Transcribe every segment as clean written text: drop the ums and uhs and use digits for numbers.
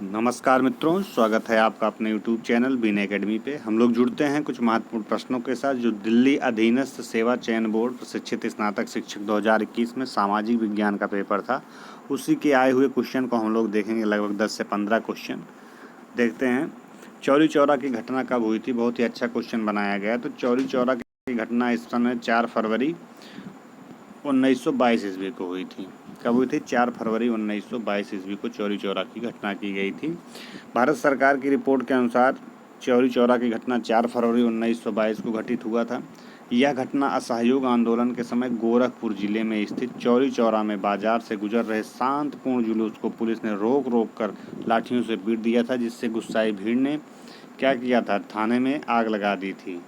नमस्कार मित्रों, स्वागत है आपका अपने YouTube चैनल बीन एकेडमी पे। हम लोग जुड़ते हैं कुछ महत्वपूर्ण प्रश्नों के साथ जो दिल्ली अधीनस्थ सेवा चयन बोर्ड प्रशिक्षित स्नातक शिक्षक 2021 में सामाजिक विज्ञान का पेपर था। उसी के आए हुए क्वेश्चन को हम लोग देखेंगे, लगभग 10 से 15 क्वेश्चन देखते हैं। चौरी चौरा की घटना कब हुई थी? बहुत ही अच्छा क्वेश्चन बनाया गया। तो चौरी चौरा की घटना इस समय 4 फरवरी 1922 ईस्वी को हुई थी। कब हुई थी? 4 फरवरी 1922 ईस्वी को चौरी चौरा की घटना की गई थी। भारत सरकार की रिपोर्ट के अनुसार चौरी चौरा की घटना 4 फरवरी 1922 को घटित हुआ था। यह घटना असहयोग आंदोलन के समय गोरखपुर जिले में स्थित चौरी चौरा में बाजार से गुजर रहे शांतिपूर्ण जुलूस को पुलिस ने रोक कर लाठियों से पीट दिया था, जिससे गुस्साई भीड़ ने क्या किया था? थाने में आग लगा दी थी,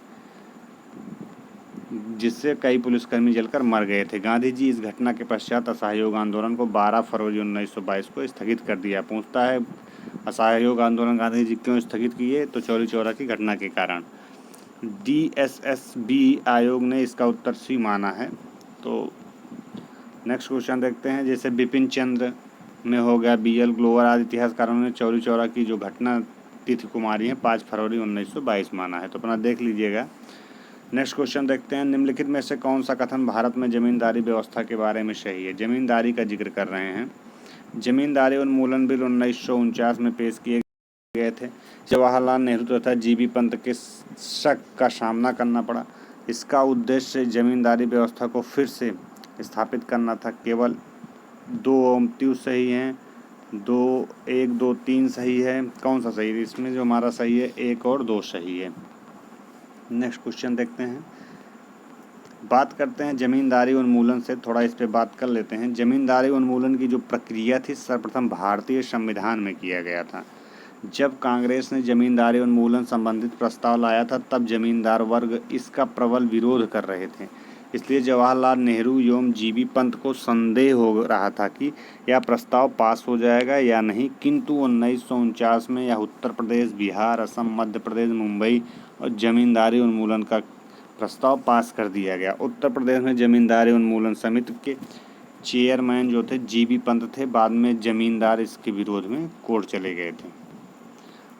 जिससे कई पुलिसकर्मी जलकर मर गए थे। गांधी जी इस घटना के पश्चात असहयोग आंदोलन को 12 फरवरी 1922 को स्थगित कर दिया। पूछता है असहयोग आंदोलन गांधी जी क्यों स्थगित किए? तो चौरी चौरा की घटना के कारण। DSSB आयोग ने इसका उत्तर सी माना है। तो नेक्स्ट क्वेश्चन देखते हैं। जैसे बिपिन चंद्र में हो गया, BL ग्लोवर आदि इतिहासकारों ने चौरी चौरा की जो घटना तिथि को मारी है 5 फरवरी 1922 माना है। तो अपना देख लीजिएगा। नेक्स्ट क्वेश्चन देखते हैं। निम्नलिखित में से कौन सा कथन भारत में जमींदारी व्यवस्था के बारे में सही है? जमींदारी का जिक्र कर रहे हैं। जमींदारी उन्मूलन बिल 1949 में पेश किए गए थे। जवाहरलाल नेहरू तथा जीबी पंत के शक का सामना करना पड़ा। इसका उद्देश्य जमींदारी व्यवस्था को फिर से स्थापित करना था। केवल 2 सही हैं, 2, 1, 2, 3 सही है। कौन सा सही है? इसमें जो हमारा सही है 1 और 2 सही है। नेक्स्ट क्वेश्चन देखते हैं। बात करते हैं जमींदारी उन्मूलन से, थोड़ा इस पे बात कर लेते हैं। जमींदारी उन्मूलन की जो प्रक्रिया थी सर्वप्रथम भारतीय संविधान में किया गया था। जब कांग्रेस ने जमींदारी उन्मूलन संबंधित प्रस्ताव लाया था तब जमींदार वर्ग इसका प्रबल विरोध कर रहे थे। इसलिए जवाहरलाल नेहरू एवं जीबी पंत को संदेह हो रहा था कि यह प्रस्ताव पास हो जाएगा या नहीं, किंतु 1949 में यह उत्तर प्रदेश, बिहार, असम, मध्य प्रदेश, मुंबई और जमींदारी उन्मूलन का प्रस्ताव पास कर दिया गया। उत्तर प्रदेश में जमींदारी उन्मूलन समिति के चेयरमैन जो थे जीबी पंत थे। बाद में जमींदार इसके विरोध में कोर्ट चले गए थे।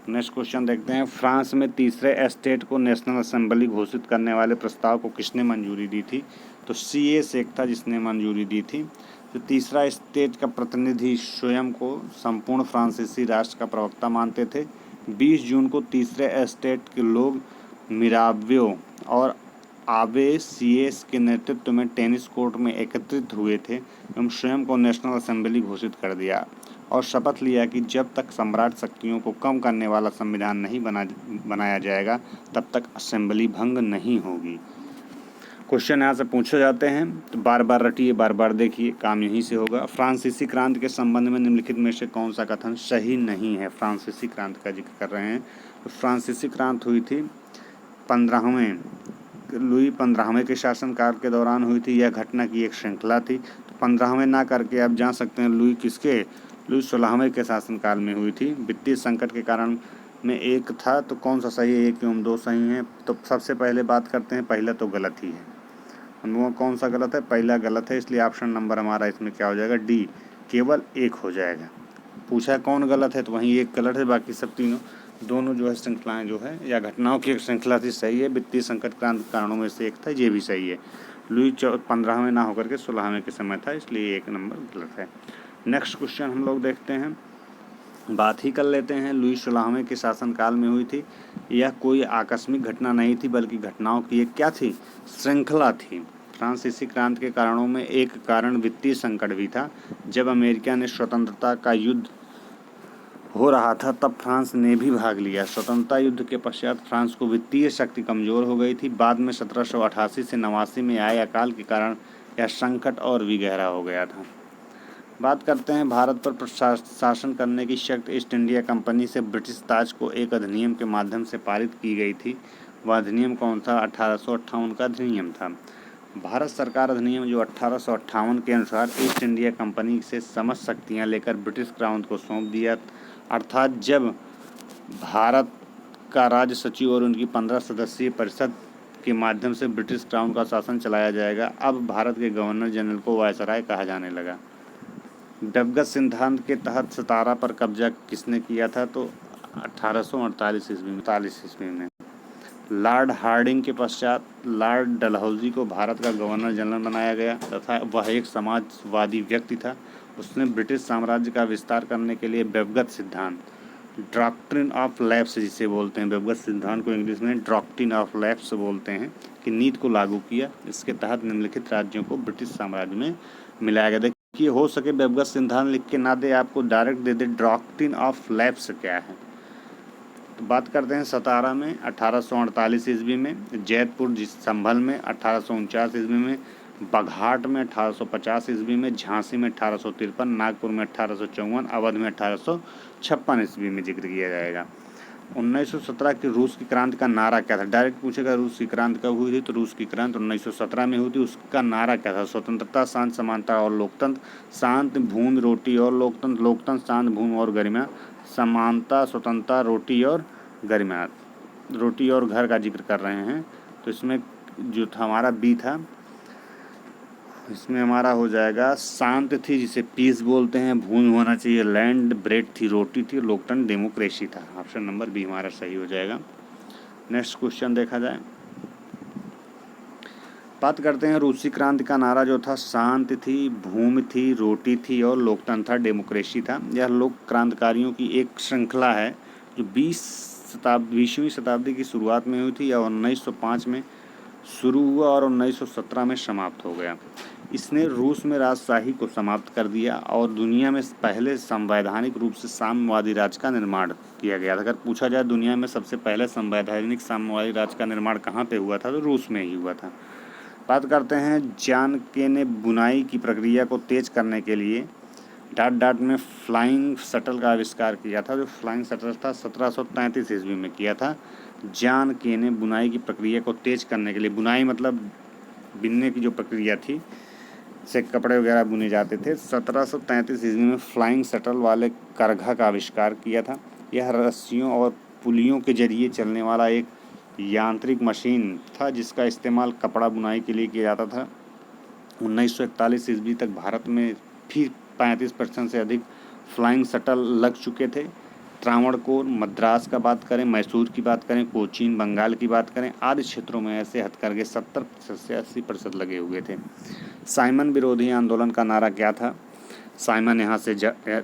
नेक्स्ट क्वेश्चन देखते हैं। फ्रांस में तीसरे एस्टेट को नेशनल असेंबली घोषित करने वाले प्रस्ताव को किसने मंजूरी दी थी? तो CA शेख था जिसने मंजूरी दी थी। तो तीसरा एस्टेट का प्रतिनिधि स्वयं को संपूर्ण फ्रांसीसी राष्ट्र का प्रवक्ता मानते थे। 20 जून को तीसरे एस्टेट के लोग मिराव्यो और आवे सीएस के नेतृत्व में टेनिस कोर्ट में एकत्रित हुए थे एवं स्वयं को नेशनल असेंबली घोषित कर दिया और शपथ लिया कि जब तक सम्राट शक्तियों को कम करने वाला संविधान नहीं बनाया जाएगा तब तक असेंबली भंग नहीं होगी। क्वेश्चन यहाँ से पूछे जाते हैं, तो बार बार रटिए, बार बार देखिए, काम यहीं से होगा। फ्रांसीसी क्रांति के संबंध में निम्नलिखित में से कौन सा कथन सही नहीं है? फ्रांसीसी क्रांति का जिक्र कर रहे हैं। तो फ्रांसीसी क्रांति हुई थी 15वें लुई 15वें के शासनकाल के दौरान हुई थी। यह घटना की एक श्रृंखला थी। तो 15वें ना करके आप जान सकते हैं लुई 16वें के शासनकाल में हुई थी। वित्तीय संकट के कारण में एक था। तो कौन सा सही है? 1 एवं 2 सही हैं। तो सबसे पहले बात करते हैं, पहला तो गलत ही है। हम लोगों कौन सा गलत है? पहला गलत है, इसलिए ऑप्शन नंबर हमारा इसमें क्या हो जाएगा? D, केवल 1 हो जाएगा। पूछा कौन गलत है तो वहीं 1 गलत है, बाकी सब दोनों जो है श्रृंखलाएं जो है या घटनाओं की एक श्रृंखला थी, सही है। वित्तीय संकट क्रांति कारणों में से एक था, ये भी सही है। लुई 15वें ना होकर के 16वें के समय था, इसलिए 1 नंबर गलत है। नेक्स्ट क्वेश्चन हम लोग देखते हैं, बात ही कर लेते हैं। लुई 16वें के शासनकाल में हुई थी। यह कोई आकस्मिक घटना नहीं थी बल्कि घटनाओं की एक क्या थी? श्रृंखला थी। फ्रांसीसी क्रांति के कारणों में एक कारण वित्तीय संकट भी था। जब अमेरिका ने स्वतंत्रता का युद्ध हो रहा था तब फ्रांस ने भी भाग लिया। स्वतंत्रता युद्ध के पश्चात फ्रांस को वित्तीय शक्ति कमजोर हो गई थी। बाद में 1788 से 89 में आए अकाल के कारण यह संकट और भी गहरा हो गया था। बात करते हैं भारत पर शासन करने की शक्ति ईस्ट इंडिया कंपनी से ब्रिटिश ताज को एक अधिनियम के माध्यम से पारित की गई थी। वह अधिनियम कौन था? 1858 का अधिनियम था। भारत सरकार अधिनियम जो 1858 के अनुसार ईस्ट इंडिया कंपनी से समस्त शक्तियाँ लेकर ब्रिटिश क्राउन को सौंप दिया। अर्थात जब भारत का राज्य सचिव और उनकी 15 सदस्यीय परिषद के माध्यम से ब्रिटिश क्राउन का शासन चलाया जाएगा। अब भारत के गवर्नर जनरल को वायसराय कहा जाने लगा। बेवगत सिद्धांत के तहत सतारा पर कब्जा किसने किया था? तो 1848 ईस्वी में। लॉर्ड हार्डिंग के पश्चात लॉर्ड डलहौजी को भारत का गवर्नर जनरल बनाया गया तथा वह एक समाजवादी व्यक्ति था। उसने ब्रिटिश साम्राज्य का विस्तार करने के लिए बेवगत सिद्धांत, डॉक्ट्रिन ऑफ लैप्स जिसे बोलते हैं, बेवगत सिद्धांत को इंग्लिश में डॉक्ट्रिन ऑफ लैप्स बोलते हैं, की नीति को लागू किया। इसके तहत निम्नलिखित राज्यों को ब्रिटिश साम्राज्य में मिलाया गया। देखिए, हो सके बेवगत सिद्धांत लिख के ना दे, आपको direct they they doctrine of lapse क्या है। तो बात करते हैं सतारा में 1848 ईस्वी में, जैतपुर संभल में 1849 ईस्वी में, बघाट में 1850 ईस्वी में, झांसी में 1853, नागपुर में 1854, अवध में 1856 ईस्वी में जिक्र किया जाएगा। 1917 की रूस की क्रांति का नारा क्या था? डायरेक्ट पूछेगा रूस की क्रांति कब हुई थी, तो रूस की क्रांति 1917 में हुई थी। उसका नारा क्या था? स्वतंत्रता, शांति, समानता और लोकतंत्र, शांति, भूमि, रोटी और लोकतंत्र, लोकतंत्र, शांति, भूमि और गरिमा, समानता, स्वतंत्रता, रोटी और गरिमा। रोटी और घर का जिक्र कर रहे हैं, तो इसमें जो था हमारा बी था, इसमें हमारा हो जाएगा शांति थी जिसे पीस बोलते हैं, भूमि होना चाहिए लैंड, ब्रेड थी रोटी थी, लोकतंत्र डेमोक्रेसी था। ऑप्शन नंबर बी हमारा सही हो जाएगा। नेक्स्ट क्वेश्चन देखा जाए, बात करते हैं रूसी क्रांति का नारा जो था शांति थी, भूमि थी, रोटी थी और लोकतंत्र था, डेमोक्रेसी था। यह लोक क्रांतिकारियों की एक श्रृंखला है जो 20वीं शताब्दी की शुरुआत में हुई थी या 1905 में शुरू हुआ और 1917 में समाप्त हो गया। इसने रूस में राजशाही को समाप्त कर दिया और दुनिया में पहले संवैधानिक रूप से साम्यवादी राज्य का निर्माण किया गया था। अगर पूछा जाए दुनिया में सबसे पहले संवैधानिक साम्यवादी राज्य का निर्माण कहाँ पे हुआ था, तो रूस में ही हुआ था। बात करते हैं जानके ने बुनाई की प्रक्रिया को तेज करने के लिए डाट में फ्लाइंग शटल का आविष्कार किया था। जो फ्लाइंग शटल था 1733 ईस्वी में किया था। जॉन के ने बुनाई की प्रक्रिया को तेज करने के लिए, बुनाई मतलब बिनने की जो प्रक्रिया थी, से कपड़े वगैरह बुने जाते थे, 1733 ईस्वी में फ्लाइंग शटल वाले करघा का आविष्कार किया था। यह रस्सियों और पुलियों के जरिए चलने वाला एक यांत्रिक मशीन था जिसका इस्तेमाल कपड़ा बुनाई के लिए किया जाता था। 1941 ईस्वी तक भारत में फिर 35% से अधिक फ्लाइंग शटल लग चुके थे। त्रावणकोर, मद्रास का बात करें, मैसूर की बात करें, कोचीन, बंगाल की बात करें, आदि क्षेत्रों में ऐसे हथकरघे 70% से 80% लगे हुए थे। साइमन विरोधी आंदोलन का नारा क्या था? साइमन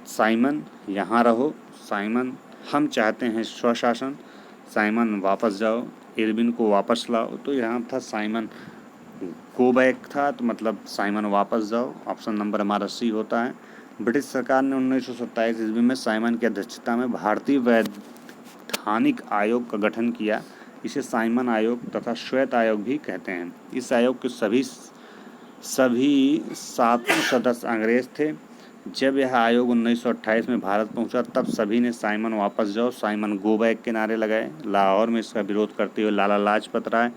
साइमन यहाँ रहो, साइमन हम चाहते हैं स्वशासन, साइमन वापस जाओ, इरविन को वापस लाओ। तो यहाँ था साइमन गो बैक था, तो मतलब साइमन वापस जाओ। ऑप्शन नंबर हमारा सी होता है। ब्रिटिश सरकार ने 1927 ईस्वी में साइमन की अध्यक्षता में भारतीय वैधानिक आयोग का गठन किया। इसे साइमन आयोग तथा श्वेत आयोग भी कहते हैं। इस आयोग के सभी 7 सदस्य अंग्रेज थे। जब यह आयोग 1928 में भारत पहुंचा तब सभी ने साइमन वापस जाओ, साइमन गो बैक के नारे लगाए। लाहौर में इसका विरोध करते हुए लाला लाजपत राय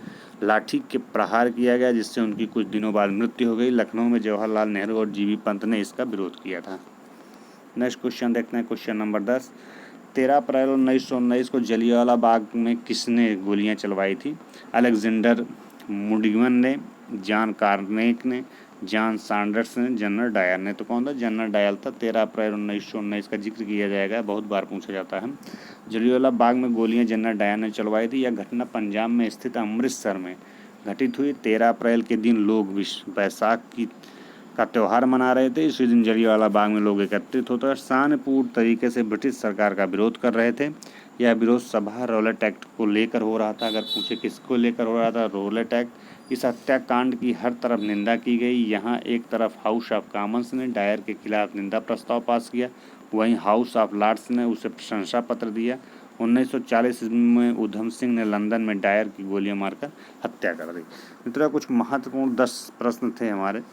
लाठी के प्रहार किया गया, जिससे उनकी कुछ दिनों बाद मृत्यु हो गई। लखनऊ में जवाहरलाल नेहरू और जीबी पंत ने इसका विरोध किया था। नेक्स्ट क्वेश्चन देखते हैं, क्वेश्चन नंबर 10। 13 अप्रैल 1919 को जलियांवाला बाग में किसने गोलियां चलवाई थी? अलेक्जेंडर मुडिगन ने, जॉन कार्नेक ने, जॉन सैंडर्स ने, जनरल डायर ने। तो कौन था? जनरल डायर था। 13 अप्रैल 1919 का जिक्र किया जाएगा, बहुत बार पूछा जाता है। जलियांवाला बाग में गोलियां जनरल डायर ने चलवाई थी। यह घटना पंजाब में स्थित अमृतसर में घटित हुई। 13 अप्रैल के दिन लोग बैसाख का त्यौहार मना रहे थे। इसी दिन जलियांवाला बाग में लोग एकत्रित होकर शांतिपूर्ण तरीके से ब्रिटिश सरकार का विरोध कर रहे थे। यह विरोध सभा रॉलेट एक्ट को लेकर हो रहा था। अगर पूछे किसको लेकर हो रहा था, रॉलेट एक्ट। इस हत्याकांड की हर तरफ निंदा की गई। यहाँ एक तरफ हाउस ऑफ कॉमन्स ने डायर के खिलाफ निंदा प्रस्ताव पास किया, वहीं हाउस ऑफ लॉर्ड्स ने उसे प्रशंसा पत्र दिया। 1940 में उधम सिंह ने लंदन में डायर की गोलियां मारकर हत्या कर दी। मित्रों, कुछ महत्वपूर्ण 10 प्रश्न थे हमारे।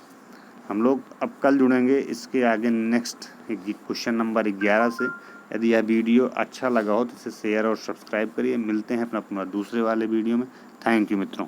हम लोग अब कल जुड़ेंगे इसके आगे नेक्स्ट क्वेश्चन नंबर 11 से। यदि यह वीडियो अच्छा लगा हो तो इसे शेयर और सब्सक्राइब करिए। मिलते हैं अपना दूसरे वाले वीडियो में। थैंक यू मित्रों।